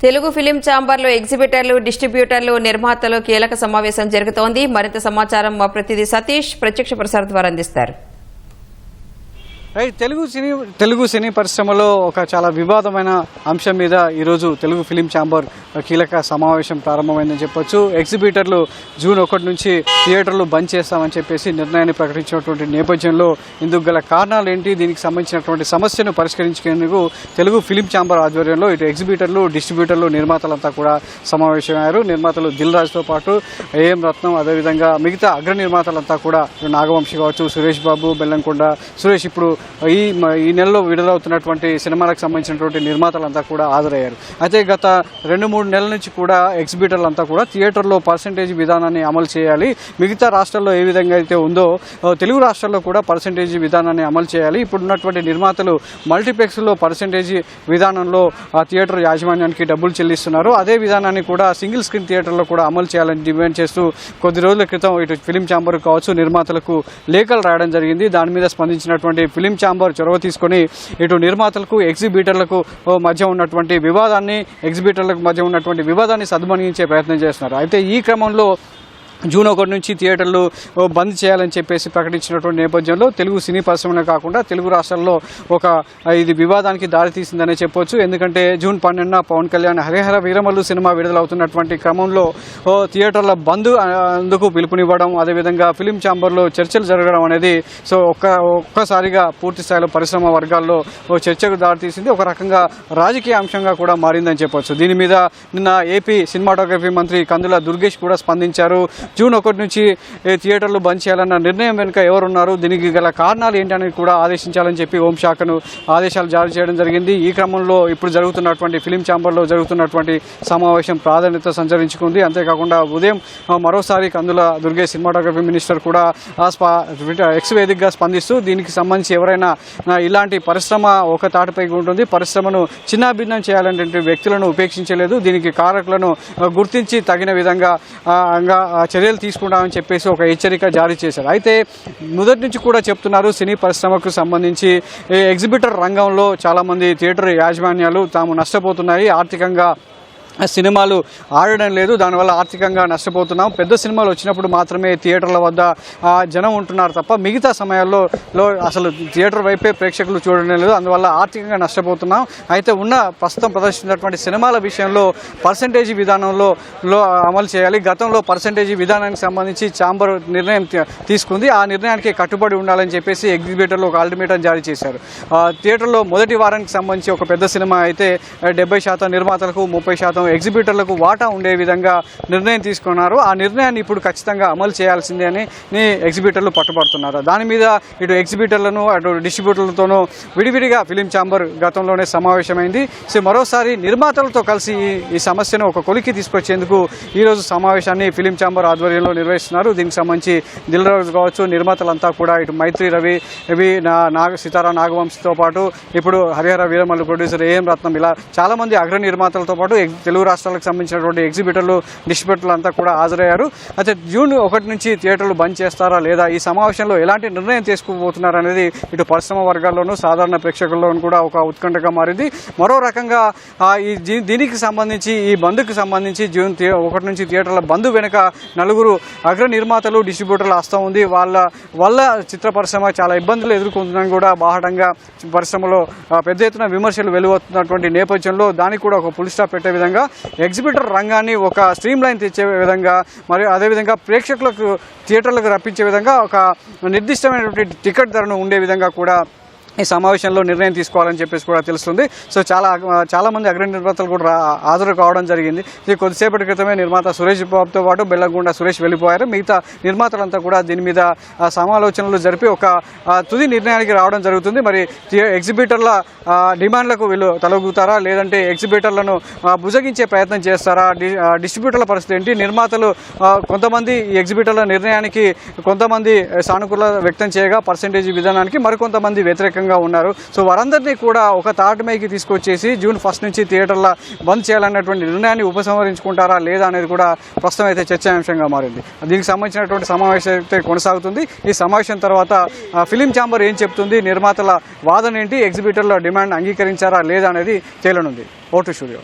Telugu film ఛాంబర్లో ఎగ్జిబిటర్లు, డిస్ట్రిబ్యూటర్లు, నిర్మాతలు కీలక సమావేశం జరుగుతోంది. మరింత సమాచారం మా ప్రతినిధి సతీష్ ప్రత్యక్ష ప్రసారం ద్వారా అందిస్తారు. తెలుగు సినీ పరిశ్రమలో ఒక చాలా వివాదమైన అంశం మీద ఈరోజు తెలుగు ఫిలిం ఛాంబర్ కీలక సమావేశం ప్రారంభమైందని చెప్పొచ్చు. ఎగ్జిబిటర్లు జూన్ 1 నుంచి థియేటర్లు బంద్ చేస్తామని చెప్పేసి నిర్ణయాన్ని ప్రకటించినటువంటి నేపథ్యంలో ఇందుకు గల కారణాలు ఏంటి, దీనికి సంబంధించినటువంటి సమస్యను పరిష్కరించేందుకు తెలుగు ఫిలిం ఛాంబర్ ఆధ్వర్యంలో ఇటు ఎగ్జిబిటర్లు, డిస్ట్రిబ్యూటర్లు, నిర్మాతలంతా కూడా సమావేశమయ్యారు. నిర్మాతలు దిల్ రాజుతో పాటు ఏఎం రత్నం, అదేవిధంగా మిగతా అగ్ర నిర్మాతలంతా కూడా నాగవంశీ కావచ్చు, సురేష్ బాబు, బెల్లంకొండ సురేష్, ఇప్పుడు ఈ నెలలో విడుదలవుతున్నటువంటి సినిమాలకు సంబంధించినటువంటి నిర్మాతలంతా కూడా హాజరయ్యారు. అయితే గత 2-3 నెలల నుంచి కూడా ఎగ్జిబిటర్లంతా కూడా థియేటర్లో పర్సంటేజ్ విధానాన్ని అమలు చేయాలి, మిగతా రాష్ట్రాల్లో ఏ విధంగా అయితే ఉందో తెలుగు రాష్ట్రాల్లో కూడా పర్సంటేజ్ విధానాన్ని అమలు చేయాలి. ఇప్పుడున్నటువంటి నిర్మాతలు మల్టీప్లెక్స్లో పర్సంటేజ్ విధానంలో థియేటర్ యాజమాన్యానికి డబ్బులు చెల్లిస్తున్నారు. అదే విధానాన్ని కూడా సింగిల్ స్క్రీన్ థియేటర్లో కూడా అమలు చేయాలని డిమాండ్ చేస్తూ కొద్ది రోజుల క్రితం ఇటు ఫిలిం ఛాంబర్ కావచ్చు నిర్మాతలకు లేఖలు రాయడం జరిగింది. దాని మీద స్పందించినటువంటి ఫిలిం ఛాంబర్ చొరవ తీసుకొని ఇటు నిర్మాతలకు, ఎగ్జిబిటర్లకు మధ్య ఉన్నటువంటి వివాదాన్ని సద్మణించే ప్రయత్నం చేస్తున్నారు. అయితే ఈ క్రమంలో జూన్ 1 నుంచి థియేటర్లు బంద్ చేయాలని చెప్పేసి ప్రకటించినటువంటి నేపథ్యంలో తెలుగు సినీ పరిశ్రమనే కాకుండా తెలుగు రాష్ట్రాల్లో ఇది వివాదానికి దారితీసిందనే చెప్పొచ్చు. ఎందుకంటే జూన్ 12న పవన్ కళ్యాణ్ హరిహర వీరమల్లు సినిమా విడుదలవుతున్నటువంటి క్రమంలో థియేటర్ల బంద్ అందుకు పిలుపునివ్వడం, అదేవిధంగా ఫిలిం ఛాంబర్లో చర్చలు జరగడం అనేది ఒక్కసారిగా పూర్తి స్థాయిలో పరిశ్రమ వర్గాల్లో చర్చకు దారితీసింది. ఒక రకంగా రాజకీయ అంశంగా కూడా మారిందని చెప్పొచ్చు. దీని మీద నిన్న ఏపీ సినిమాటోగ్రఫీ మంత్రి కందుల దుర్గేష్ కూడా స్పందించారు. జూన్ 1 నుంచి థియేటర్లు బంద్ చేయాలన్న నిర్ణయం వెనుక ఎవరున్నారు, దీనికి గల కారణాలు ఏంటనేది కూడా ఆదేశించాలని చెప్పి హోంశాఖను ఆదేశాలు జారీ చేయడం జరిగింది. ఈ క్రమంలో ఇప్పుడు జరుగుతున్నటువంటి ఫిలిం ఛాంబర్లో జరుగుతున్నటువంటి సమావేశం ప్రాధాన్యత సంచరించుకుంది. అంతేకాకుండా ఉదయం మరోసారి కందుల దుర్గేష్ సినిమాటోగ్రఫీ మినిస్టర్ కూడా ఎక్స్ వేదికగా స్పందిస్తూ దీనికి సంబంధించి ఎవరైనా ఇలాంటి పరిశ్రమ ఒక తాటిపైకి ఉంటుంది, పరిశ్రమను చిన్నాభిన్నం చేయాలంటే వ్యక్తులను ఉపేక్షించలేదు, దీనికి కారకులను గుర్తించి తగిన విధంగా చర్యలు తీసుకుంటామని చెప్పేసి ఒక హెచ్చరిక జారీ చేశారు. అయితే మొదటి నుంచి కూడా చెప్తున్నారు, సినీ పరిశ్రమకు సంబంధించి ఎగ్జిబిటర్ రంగంలో చాలామంది థియేటర్ యాజమాన్యాలు తాము నష్టపోతున్నాయి, ఆర్థికంగా సినిమాలు ఆడడం లేదు, దానివల్ల ఆర్థికంగా నష్టపోతున్నాం, పెద్ద సినిమాలు వచ్చినప్పుడు మాత్రమే థియేటర్ల వద్ద జనం ఉంటున్నారు తప్ప మిగతా సమయాల్లో అసలు థియేటర్ వైపే ప్రేక్షకులు చూడడం లేదు, అందువల్ల ఆర్థికంగా నష్టపోతున్నాం. అయితే ప్రస్తుతం ప్రదర్శించినటువంటి సినిమాల విషయంలో పర్సంటేజ్ విధానంలో అమలు చేయాలి. గతంలో పర్సంటేజ్ విధానానికి సంబంధించి ఛాంబర్ నిర్ణయం తీసుకుంది, ఆ నిర్ణయానికి కట్టుబడి ఉండాలని చెప్పేసి ఎగ్జిబిటర్లో ఒక అల్టిమేటం జారీ చేశారు. థియేటర్లో మొదటి వారానికి సంబంధించి ఒక పెద్ద సినిమా అయితే 70% నిర్మాతలకు, 30% ఎగ్జిబిటర్లకు వాటా ఉండే విధంగా నిర్ణయం తీసుకున్నారు. ఆ నిర్ణయాన్ని ఇప్పుడు ఖచ్చితంగా అమలు చేయాల్సిందే అని ఎగ్జిబిటర్లు పట్టుబడుతున్నారు. దాని మీద ఇటు ఎగ్జిబిటర్లను అటు డిస్ట్రిబ్యూటర్లతోనూ విడివిడిగా ఫిలిం ఛాంబర్ గతంలోనే సమావేశమైంది. సో మరోసారి నిర్మాతలతో కలిసి ఈ సమస్యను ఒక కొలికి తీసుకొచ్చేందుకు ఈరోజు సమావేశాన్ని ఫిలిం ఛాంబర్ ఆధ్వర్యంలో నిర్వహిస్తున్నారు. దీనికి సంబంధించి దిల్ రాజు కావచ్చు, నిర్మాతలంతా కూడా ఇటు మైత్రి రవి, సితారా నాగవంశితో పాటు ఇప్పుడు హరిహర వీరమల్లు ప్రొడ్యూసర్ ఏఎం రత్నం, ఇలా చాలామంది అగ్ర నిర్మాతలతో పాటు తెలుగు రాష్ట్రాలకు సంబంధించినటువంటి ఎగ్జిబిటర్లు, డిస్ట్రిబ్యూటర్లు అంతా కూడా హాజరయ్యారు. అయితే జూన్ 1 నుంచి థియేటర్లు బంద్ చేస్తారా లేదా, ఈ సమావేశంలో ఎలాంటి నిర్ణయం తీసుకోబోతున్నారు అనేది ఇటు పరిశ్రమ వర్గాల్లోనూ సాధారణ ప్రేక్షకుల్లోనూ కూడా ఒక ఉత్కంఠగా మారింది. మరో రకంగా దీనికి సంబంధించి ఈ బంద్కు సంబంధించి జూన్ 1 నుంచి థియేటర్ల బంద్ వెనుక 4 అగ్ర నిర్మాతలు, డిస్ట్రిబ్యూటర్ల హస్తం ఉంది. వాళ్ళ చిత్ర పరిశ్రమ చాలా ఇబ్బందులు ఎదుర్కొంటుందని కూడా బాహటంగా పరిశ్రమలో పెద్ద ఎత్తున విమర్శలు వెలువడుతున్నటువంటి నేపథ్యంలో దానికి కూడా ఒక ఫుల్ స్టాప్ పెట్టే విధంగా ఎగ్జిబిటర్ రంగాన్ని ఒక స్ట్రీమ్ లైన్ తెచ్చే విధంగా, మరియు అదేవిధంగా ప్రేక్షకులకు థియేటర్లకు రప్పించే విధంగా ఒక నిర్దిష్టమైనటువంటి టికెట్ ధరను ఉండే విధంగా కూడా ఈ సమావేశంలో నిర్ణయం తీసుకోవాలని చెప్పేసి కూడా తెలుస్తుంది. సో చాలామంది అగ్ర నిర్మాతలు కూడా హాజరు కావడం జరిగింది. కొద్దిసేపటి క్రితమే నిర్మాత సురేష్ బాబుతో పాటు బెల్లంకొండ సురేష్ వెళ్ళిపోయారు. మిగతా నిర్మాతలంతా కూడా దీని మీద సమాలోచనలు జరిపి ఒక తుది నిర్ణయానికి రావడం జరుగుతుంది. మరి ఎగ్జిబిటర్ల డిమాండ్లకు వీళ్ళు తలొగ్గుతారా, లేదంటే ఎగ్జిబిటర్లను బుజగించే ప్రయత్నం చేస్తారా, డిస్ట్రిబ్యూటర్ల పరిస్థితి ఏంటి, నిర్మాతలు కొంతమంది ఈ ఎగ్జిబిటర్ల నిర్ణయానికి కొంతమంది సానుకూలత వ్యక్తం చేయగా పర్సంటేజ్ విధానానికి మరికొంతమంది వ్యతిరేకంగా ఉన్నారు. సో వారందరినీ కూడా ఒక తాటిమైకి తీసుకొచ్చేసి జూన్ 1 నుంచి థియేటర్ల బంద్ చేయాలన్నటువంటి నిర్ణయాన్ని ఉపసంహరించుకుంటారా లేదా అనేది కూడా ప్రస్తుతం అయితే చర్చాంశంగా మారింది. దీనికి సంబంధించినటువంటి సమావేశం అయితే కొనసాగుతుంది. ఈ సమావేశం తర్వాత ఫిలిం ఛాంబర్ ఏం చెప్తుంది, నిర్మాతల వాదన ఏంటి, ఎగ్జిబిటర్ల డిమాండ్ అంగీకరించారా లేదా అనేది తేలనుంది. Vote studio.